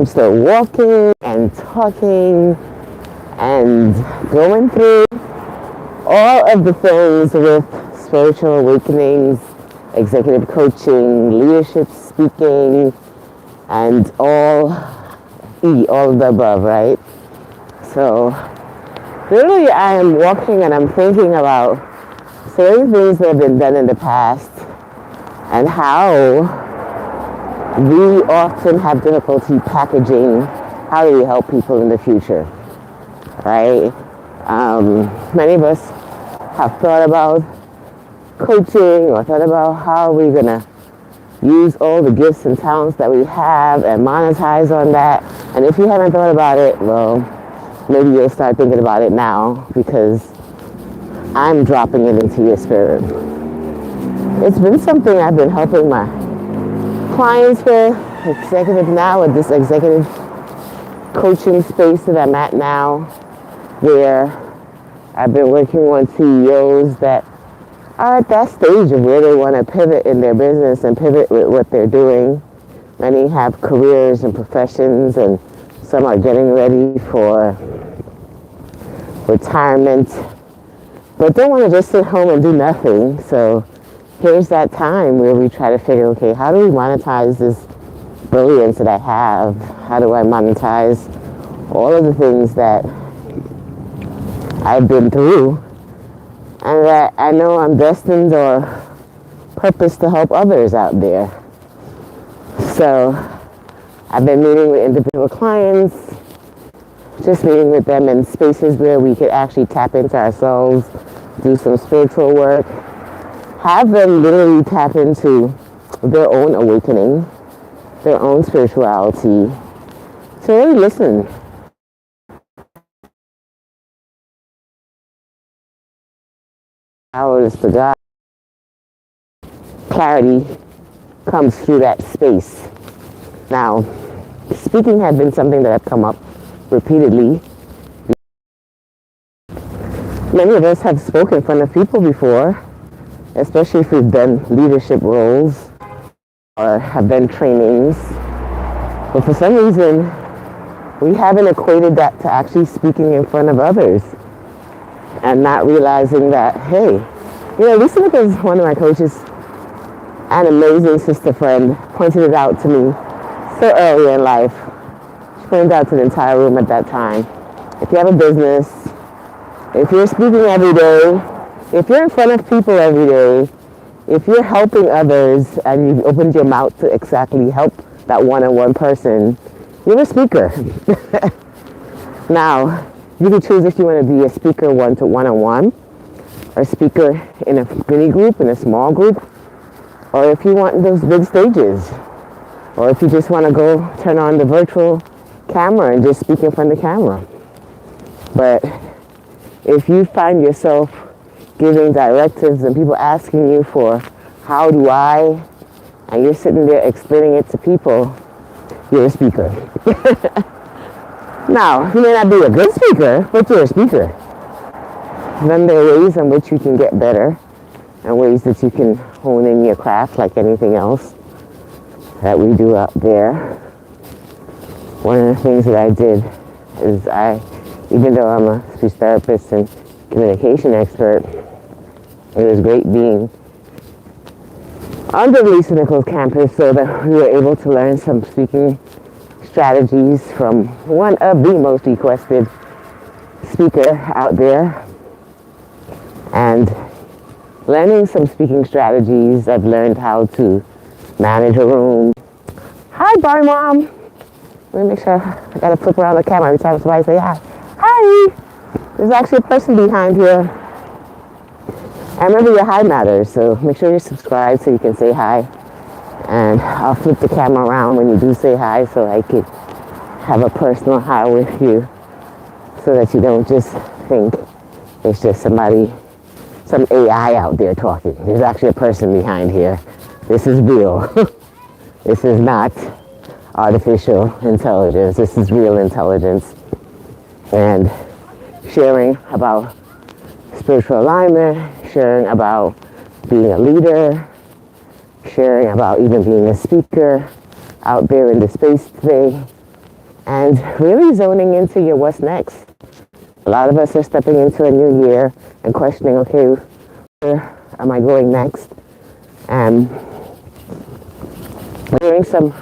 start walking and talking and going through all of the things with spiritual awakenings, executive coaching, leadership speaking, and all of the above, right? So really I am walking and I'm thinking about certain things that have been done in the past and how we often have difficulty packaging how do we help people in the future, right? Many of us have thought about coaching or thought about how we're going to use all the gifts and talents that we have and monetize on that. And if you haven't thought about it, well, maybe you'll start thinking about it now because I'm dropping it into your spirit. It's been something I've been helping my clients with, with this executive coaching space that I'm at now, where I've been working on CEOs that are at that stage of where they want to pivot in their business and pivot with what they're doing. Many have careers and professions, and some are getting ready for retirement, but don't want to just sit home and do nothing. So here's that time where we try to figure, okay, how do we monetize this brilliance that I have? How do I monetize all of the things that I've been through and that I know I'm destined or purposed to help others out there? So I've been meeting with individual clients, just meeting with them in spaces where we could actually tap into ourselves, do some spiritual work, have them literally tap into their own awakening, their own spirituality, to really listen. Hours to God. Clarity comes through that space. Now, speaking had been something that had come up repeatedly. Many of us have spoken in front of people before, especially if we've done leadership roles or have done trainings. But for some reason, we haven't equated that to actually speaking in front of others and not realizing that, hey, Lisa is one of my coaches, an amazing sister friend, pointed it out to me so early in life. She pointed out to the entire room at that time. If you have a business, if you're speaking every day, if you're in front of people every day, if you're helping others and you've opened your mouth to exactly help that one-on-one person, you're a speaker. Now, you can choose if you want to be a speaker one-on-one, or a speaker in a mini group, in a small group, or if you want those big stages, or if you just want to go turn on the virtual camera and just speak in front of the camera. But if you find yourself giving directives and people asking you for how do I, and you're sitting there explaining it to people, you're a speaker. Now, you may not be a good speaker, but you're a speaker. Then there are ways in which you can get better and ways that you can hone in your craft like anything else that we do out there. One of the things that I did is even though I'm a speech therapist and communication expert, it was great being on the Lisa Nichols campus so that we were able to learn some speaking strategies from one of the most requested speaker out there. And learning some speaking strategies, I've learned how to manage a room. Hi, Barry Mom. Let me make sure I gotta flip around the camera every time somebody say hi. Hi! There's actually a person behind here. And remember, your hi matters, so make sure you're subscribed so you can say hi. And I'll flip the camera around when you do say hi so I could have a personal hi with you so that you don't just think it's just some AI out there talking. There's actually a person behind here. This is real. This is not artificial intelligence. This is real intelligence. And sharing about spiritual alignment, sharing about being a leader, sharing about even being a speaker out there in the space today and really zoning into your what's next. A lot of us are stepping into a new year and questioning, okay, where am I going next? And during some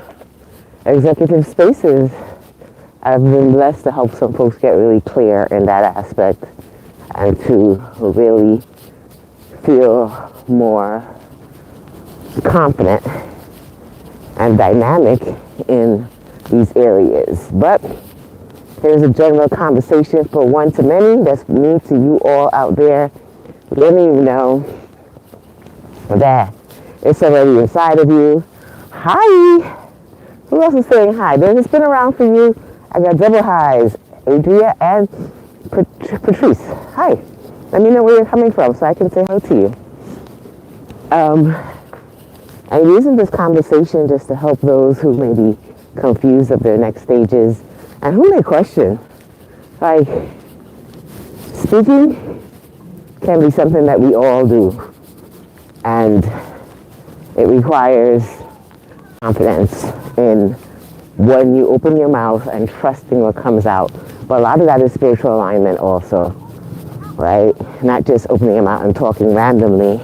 executive spaces, I've been blessed to help some folks get really clear in that aspect and to really feel more confident and dynamic in these areas. But here's a general conversation for one to many. That's me to you all out there. Let me know that it's already inside of you. Hi! Who else is saying hi? There's a spin around for you. I got double highs. Adria and Patrice. Hi. Let me know where you're coming from so I can say hello to you. I'm using this conversation just to help those who may be confused of their next stages and who may question. Like, speaking can be something that we all do. And it requires confidence in when you open your mouth and trusting what comes out. But a lot of that is spiritual alignment also, right? Not just opening your mouth and talking randomly.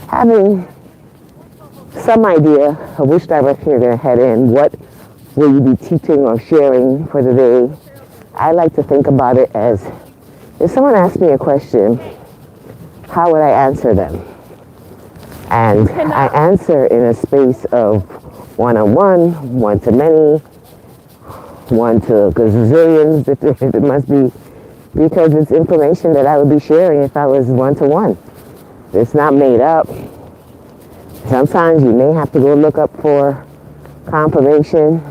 Having some idea of which direction you're going to head in, what will you be teaching or sharing for the day. I like to think about it as, if someone asks me a question, how would I answer them? And I answer in a space of one-on-one, one-to-many, one-to-gazillions, if it must be, because it's information that I would be sharing if I was one-to-one. It's not made up. Sometimes you may have to go look up for confirmation.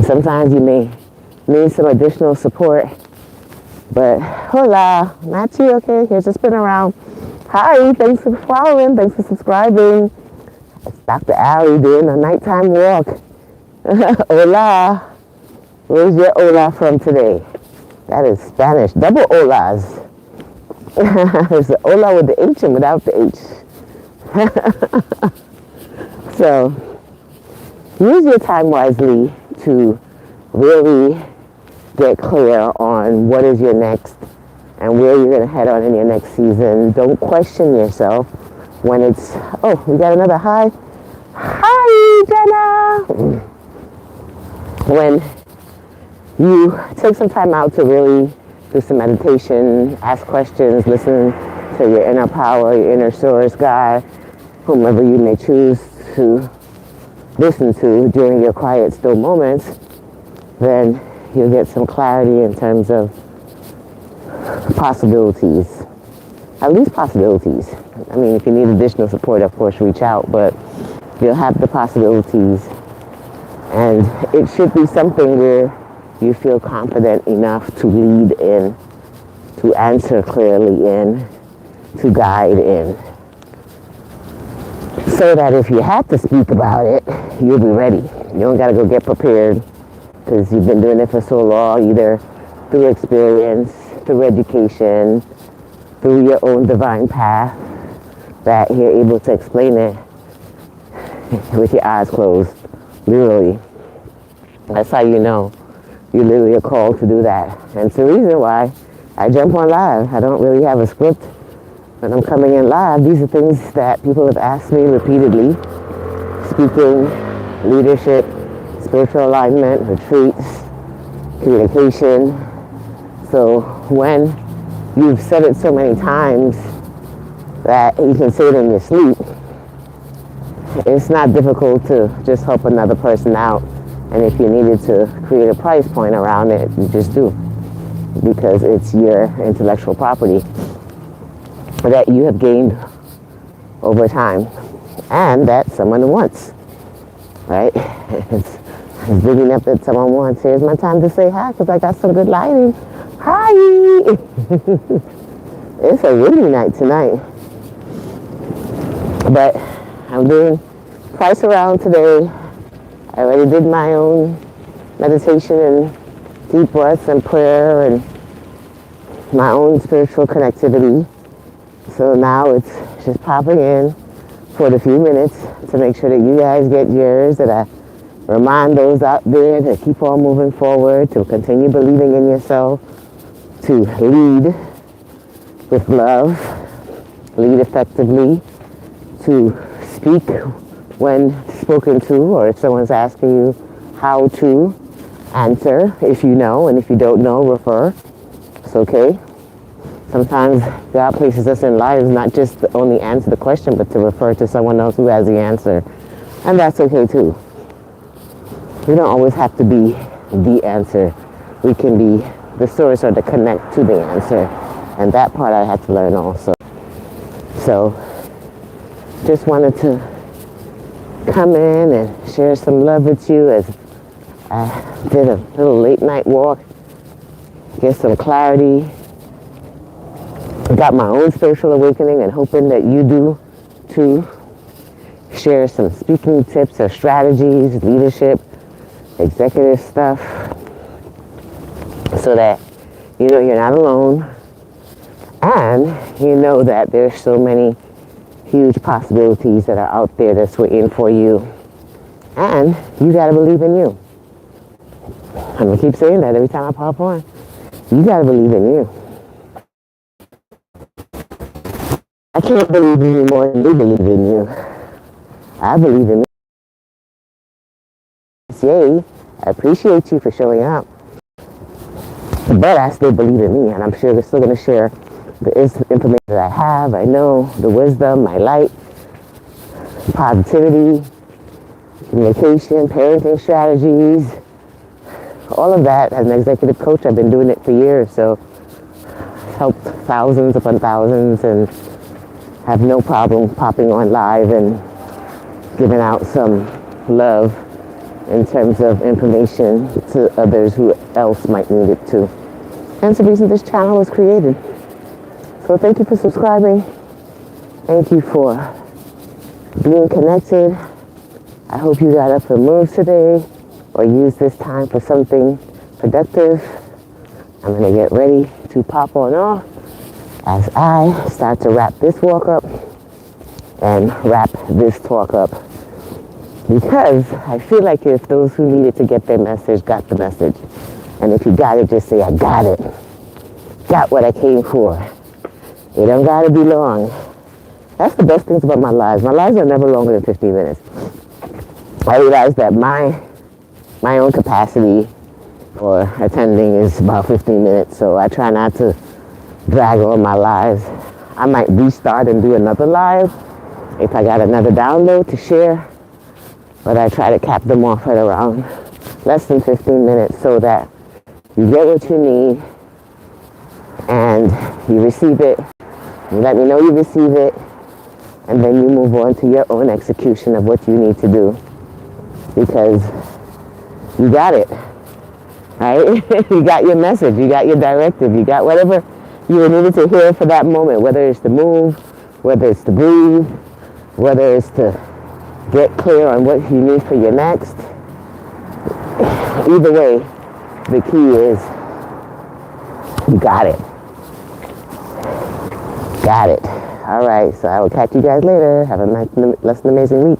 Sometimes you may need some additional support. But hola, Matthew, okay, here's a spin around. Hi, thanks for following, thanks for subscribing. It's Dr. Allie doing a nighttime walk. Hola. Where's your hola from today? That is Spanish. Double holas. There's the hola with the H and without the H. So, use your time wisely to really get clear on what is your next and where you're going to head on in your next season. Don't question yourself when it's, oh, we got another hi. Hi, Jenna! When you take some time out to really do some meditation, ask questions, listen to your inner power, your inner source guide, whomever you may choose to listen to during your quiet, still moments, then you'll get some clarity in terms of possibilities. At least possibilities. I mean, if you need additional support, of course, reach out, but you'll have the possibilities. And it should be something where you feel confident enough to lead in, to answer clearly in, to guide in. So that if you have to speak about it, you'll be ready. You don't got to go get prepared because you've been doing it for so long, either through experience, through education, through your own divine path, that you're able to explain it with your eyes closed, literally. That's how you know you literally are called to do that. And it's the reason why I jump on live. I don't really have a script when I'm coming in live. These are things that people have asked me repeatedly. Speaking, leadership, spiritual alignment, retreats, communication. So when you've said it so many times that you can say it in your sleep, it's not difficult to just help another person out. And if you needed to create a price point around it, you just do. Because it's your intellectual property that you have gained over time. And that someone wants, right? It's big enough that someone wants. Here's my time to say hi because I got some good lighting. Hi! It's a windy night tonight. But I'm doing price around today. I already did my own meditation and deep breaths and prayer and my own spiritual connectivity. So now it's just popping in for the few minutes to make sure that you guys get yours, that I remind those out there to keep on moving forward, to continue believing in yourself, to lead with love, lead effectively, to speak when spoken to, or if someone's asking you how to answer, if you know, and if you don't know, refer. It's okay. Sometimes God places us in lives not just to only answer the question, but to refer to someone else who has the answer. And that's okay too. We don't always have to be the answer. We can be the source or the connect to the answer. And that part I had to learn also. So just wanted to come in and share some love with you as I did a little late night walk, get some clarity. Got my own spiritual awakening and hoping that you do too. Share some speaking tips or strategies, leadership, executive stuff, so that you know you're not alone, and you know that there's so many huge possibilities that are out there that's waiting for you, and you gotta believe in you. I'm gonna keep saying that every time I pop on. You gotta believe in you. I can't believe in you more than you believe in you. I believe in me. Yay, I appreciate you for showing up. But I still believe in me, and I'm sure we're still going to share the information that I have. I know the wisdom, my light, positivity, communication, parenting strategies, all of that. As an executive coach, I've been doing it for years, so I've helped thousands upon thousands and have no problem popping on live and giving out some love in terms of information to others who else might need it too. Hence the reason this channel was created. So thank you for subscribing. Thank you for being connected. I hope you got up and moved today or used this time for something productive. I'm going to get ready to pop on off as I start to wrap this walk up and wrap this talk up. Because I feel like if those who needed to get their message got the message. And if you got it, just say, I got it. Got what I came for. It don't gotta be long. That's the best things about my lives. My lives are never longer than 15 minutes. I realize that my own capacity for attending is about 15 minutes, so I try not to drag on my lives. I might restart and do another live if I got another download to share, but I try to cap them off at around less than 15 minutes so that you get what you need and you receive it. You let me know you receive it, and then you move on to your own execution of what you need to do, because you got it, right? You got your message, you got your directive, you got whatever you needed to hear for that moment, whether it's to move, whether it's to breathe, whether it's to get clear on what you need for your next. Either way, the key is you got it. Got it. All right, so I will catch you guys later. Have a nice, less than amazing week.